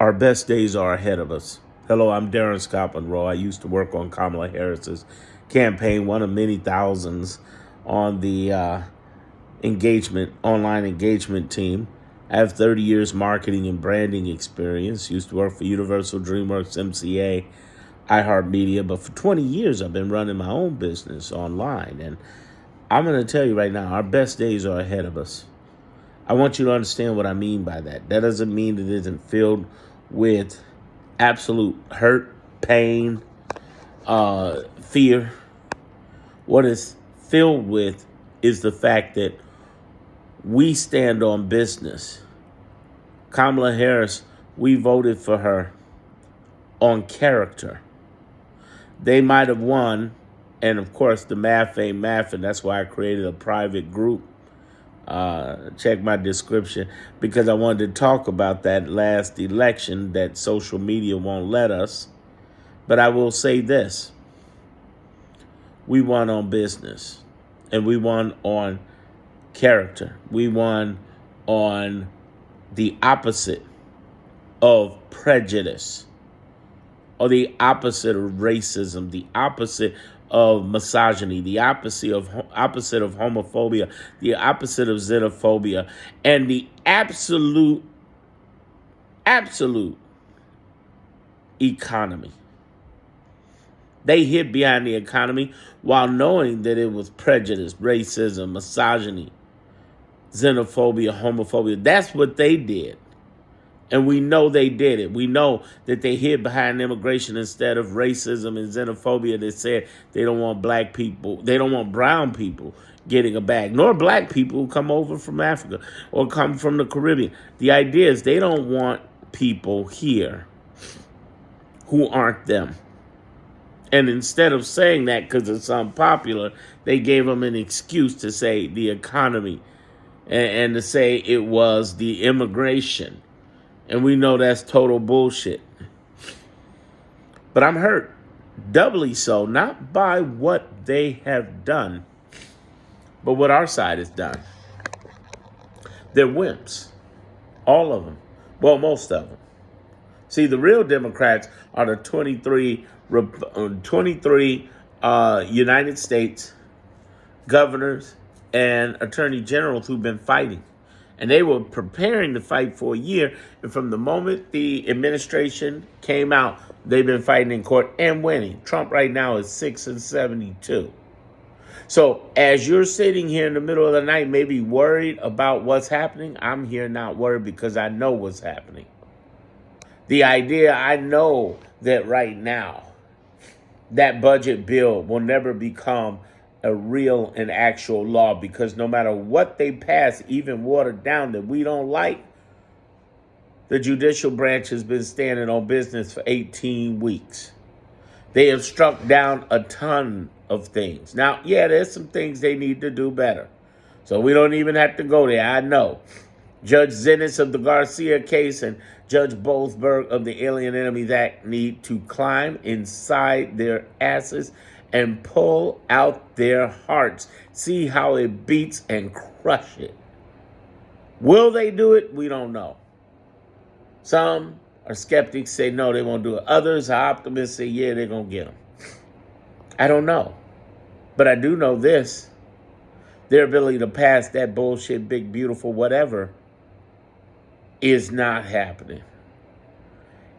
Our best days are ahead of us. Hello, I'm Darren Scott Monroe. I used to work on Kamala Harris's campaign, one of many thousands on the online engagement team. I have 30 years marketing and branding experience. Used to work for Universal, DreamWorks, MCA, iHeartMedia, but for 20 years I've been running my own business online. And I'm going to tell you right now, our best days are ahead of us. I want you to understand what I mean by that. That doesn't mean it isn't filled with absolute hurt, pain, fear. What it's filled with is the fact that we stand on business. Kamala Harris, we voted for her on character. They might have won, and of course the math ain't math, and that's why I created a private group. Check my description, because I wanted to talk about that last election that social media won't let us. But I will say this. We won on business, and we won on character. We won on the opposite of prejudice, or the opposite of racism, the opposite of misogyny, the opposite of homophobia, the opposite of xenophobia, and the absolute economy. They hid behind the economy while knowing that it was prejudice, racism, misogyny, xenophobia, homophobia. That's what they did. And we know they did it. We know that they hid behind immigration instead of racism and xenophobia. They said they don't want black people, they don't want brown people getting a bag, nor black people who come over from Africa or come from the Caribbean. The idea is they don't want people here who aren't them. And instead of saying that because it's unpopular, they gave them an excuse to say the economy and to say it was the immigration. And we know that's total bullshit. But I'm hurt, doubly so, not by what they have done, but what our side has done. They're wimps, all of them. Well, most of them. See, the real Democrats are the 23 United States governors and attorney generals who've been fighting. And they were preparing to fight for a year. And from the moment the administration came out, they've been fighting in court and winning. Trump right now is 6-72. So as you're sitting here in the middle of the night, maybe worried about what's happening, I'm here not worried because I know what's happening. The idea, I know that right now, that budget bill will never become a real and actual law, because no matter what they pass, even watered down, that we don't like, the judicial branch has been standing on business for 18 weeks. They have struck down a ton of things. Now, yeah, there's some things they need to do better. So we don't even have to go there. I know. Judge Zinnis of the Garcia case and Judge Boasberg of the Alien Enemies Act need to climb inside their asses and pull out their hearts. See how it beats and crush it. Will they do it? We don't know. Some are skeptics, say no, they won't do it. Others are optimists, say yeah, they're going to get them. I don't know. But I do know this. Their ability to pass that bullshit, big, beautiful, whatever, is not happening.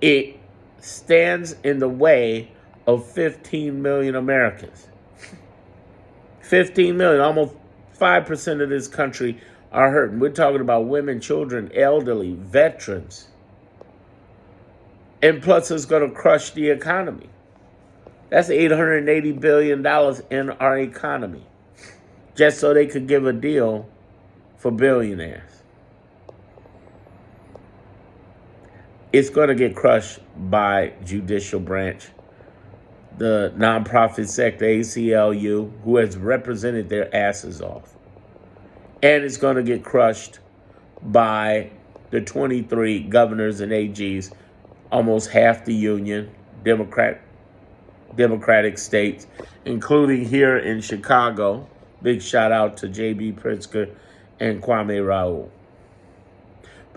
It stands in the way of 15 million Americans. 15 million, almost 5% of this country are hurting. We're talking about women, children, elderly, veterans. And plus it's going to crush the economy. That's $880 billion in our economy, just so they could give a deal for billionaires. It's going to get crushed by judicial branch, the nonprofit sector, ACLU, who has represented their asses off. And it's going to get crushed by the 23 governors and AGs, almost half the union, Democratic states, including here in Chicago. Big shout out to J.B. Pritzker and Kwame Raoul.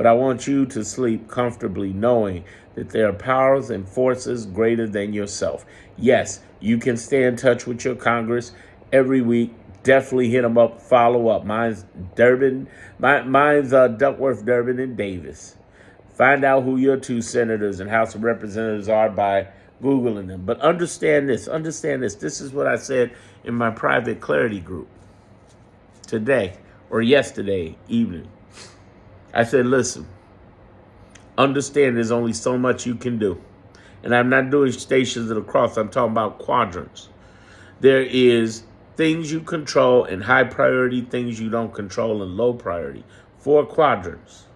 But I want you to sleep comfortably knowing that there are powers and forces greater than yourself. Yes, you can stay in touch with your Congress every week. Definitely hit them up, follow up. Mine's Duckworth, Durbin, and Davis. Find out who your two senators and House of Representatives are by Googling them. But understand this. This is what I said in my private clarity group today or yesterday evening. I said, listen, understand there's only so much you can do. And I'm not doing stations of the cross. I'm talking about quadrants. There is things you control and high priority, things you don't control and low priority. 4 quadrants.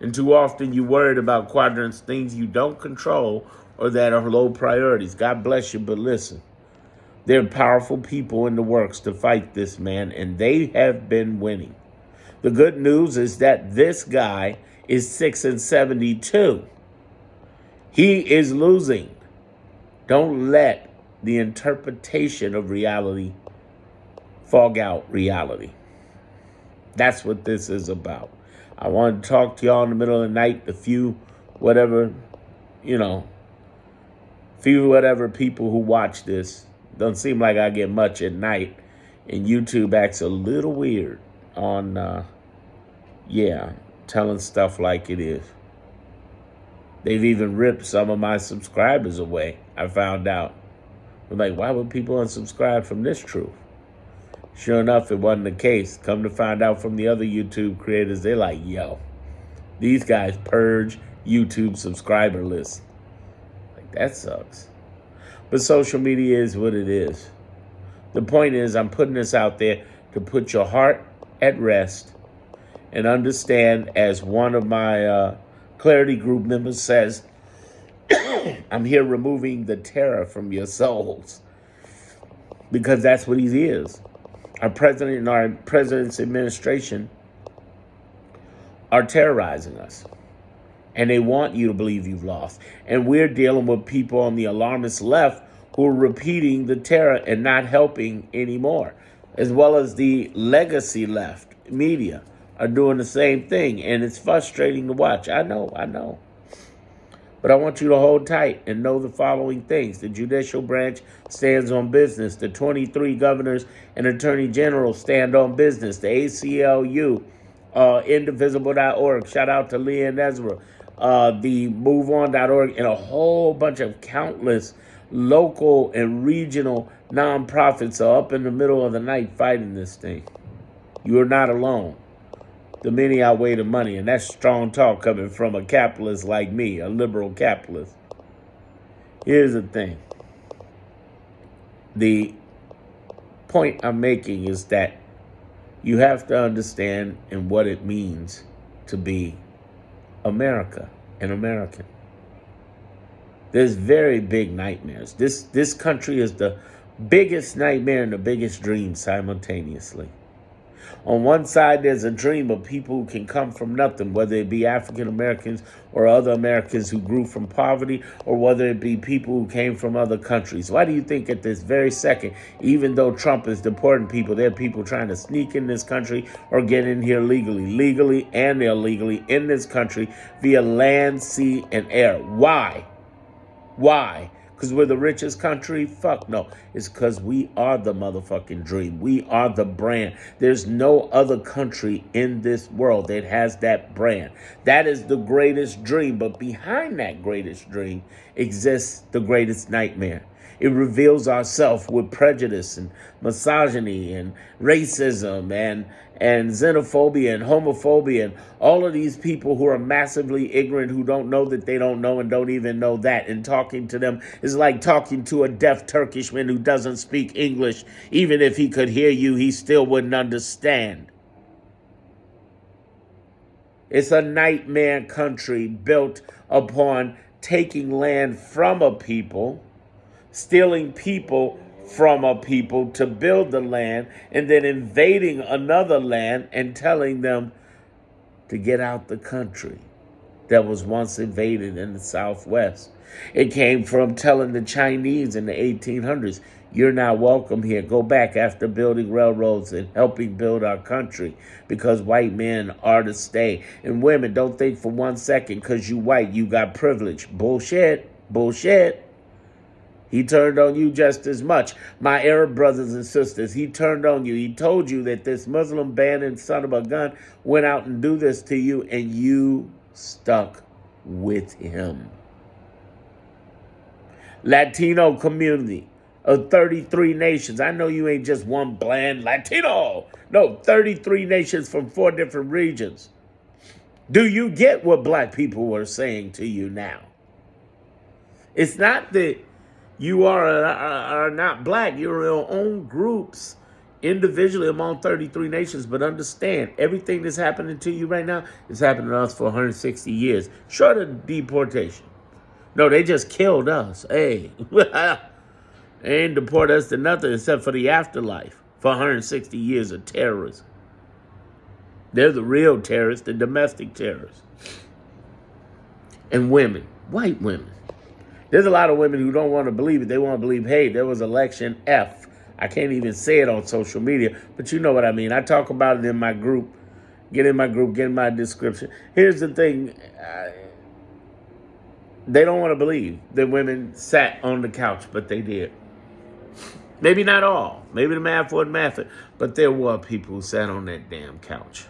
And too often you worried about quadrants, things you don't control or that are low priorities. God bless you, but listen. There are powerful people in the works to fight this man, and they have been winning. The good news is that this guy is 6-72. He is losing. Don't let the interpretation of reality fog out reality. That's what this is about. I want to talk to y'all in the middle of the night, few whatever people who watch this. Doesn't seem like I get much at night. And YouTube acts a little weird on, telling stuff like it is. They've even ripped some of my subscribers away, I found out. I'm like, why would people unsubscribe from this truth? Sure enough, it wasn't the case. Come to find out from the other YouTube creators, they're like, yo, these guys purge YouTube subscriber lists. Like, that sucks. But social media is what it is. The point is, I'm putting this out there to put your heart at rest and understand, as one of my Clarity Group members says, I'm here removing the terror from your souls. Because that's what he is. Our president and our president's administration are terrorizing us. And they want you to believe you've lost. And we're dealing with people on the alarmist left who are repeating the terror and not helping anymore. As well as the legacy left media are doing the same thing. And it's frustrating to watch. I know. But I want you to hold tight and know the following things. The judicial branch stands on business. The 23 governors and attorney generals stand on business. The ACLU, indivisible.org. Shout out to Leah and Ezra. The MoveOn.org and a whole bunch of countless local and regional nonprofits are up in the middle of the night fighting this thing. You are not alone. The many outweigh the money, and that's strong talk coming from a capitalist like me, a liberal capitalist. Here's the thing. The point I'm making is that you have to understand and what it means to be America, an American. There's very big nightmares. This country is the biggest nightmare and the biggest dream simultaneously. On one side, there's a dream of people who can come from nothing, whether it be African Americans or other Americans who grew from poverty, or whether it be people who came from other countries. Why do you think at this very second, even though Trump is deporting people, there are people trying to sneak in this country or get in here legally and illegally in this country via land, sea, and air? Why? Because we're the richest country? Fuck no. It's because we are the motherfucking dream. We are the brand. There's no other country in this world that has that brand. That is the greatest dream. But behind that greatest dream exists the greatest nightmare. It reveals ourselves with prejudice and misogyny and racism and xenophobia and homophobia and all of these people who are massively ignorant, who don't know that they don't know and don't even know that. And talking to them is like talking to a deaf Turkishman who doesn't speak English. Even if he could hear you, he still wouldn't understand. It's a nightmare country built upon taking land from a people, stealing people from a people to build the land, and then invading another land and telling them to get out the country. that was once invaded in the Southwest. It came from telling the Chinese in the 1800s, you're not welcome here. Go back after building railroads and helping build our country because white men are to stay. And women, don't think for 1 second because you white, you got privilege. Bullshit. Bullshit. He turned on you just as much. My Arab brothers and sisters, he turned on you. He told you that this Muslim bandit son of a gun went out and do this to you, and you stuck with him. Latino community of 33 nations. I know you ain't just one bland Latino. No, 33 nations from 4 different regions. Do you get what black people were saying to you now? It's not that you are not black. You're your own groups individually among 33 nations. But understand, everything that's happening to you right now is happening to us for 160 years. Short of deportation. No, they just killed us. Hey, they ain't deport us to nothing except for the afterlife for 160 years of terrorism. They're the real terrorists, the domestic terrorists. And women, white women. There's a lot of women who don't want to believe it. They want to believe, hey, there was election F. I can't even say it on social media, but you know what I mean. I talk about it in my group. Get in my group, get in my description. Here's the thing. They don't want to believe that women sat on the couch, but they did. Maybe not all. Maybe the math wasn't mathing, but there were people who sat on that damn couch,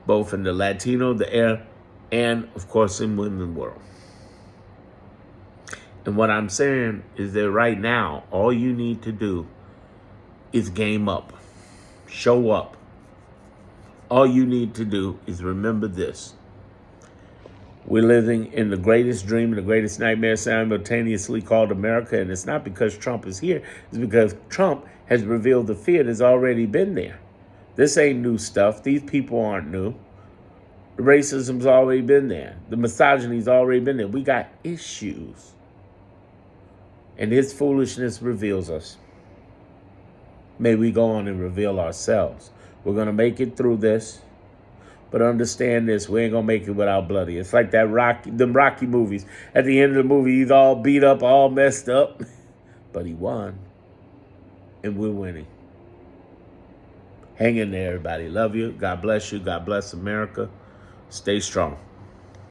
both in the Latino, the Arab, and, of course, in women's world. And what I'm saying is that right now, all you need to do is game up. Show up. All you need to do is remember this. We're living in the greatest dream and the greatest nightmare simultaneously called America. And it's not because Trump is here. It's because Trump has revealed the fear that's already been there. This ain't new stuff. These people aren't new. The racism's already been there. The misogyny's already been there. We got issues. And his foolishness reveals us. May we go on and reveal ourselves. We're going to make it through this. But understand this, we ain't going to make it without bloody. It's like them Rocky movies. At the end of the movie, he's all beat up, all messed up. But he won. And we're winning. Hang in there, everybody. Love you. God bless you. God bless America. Stay strong.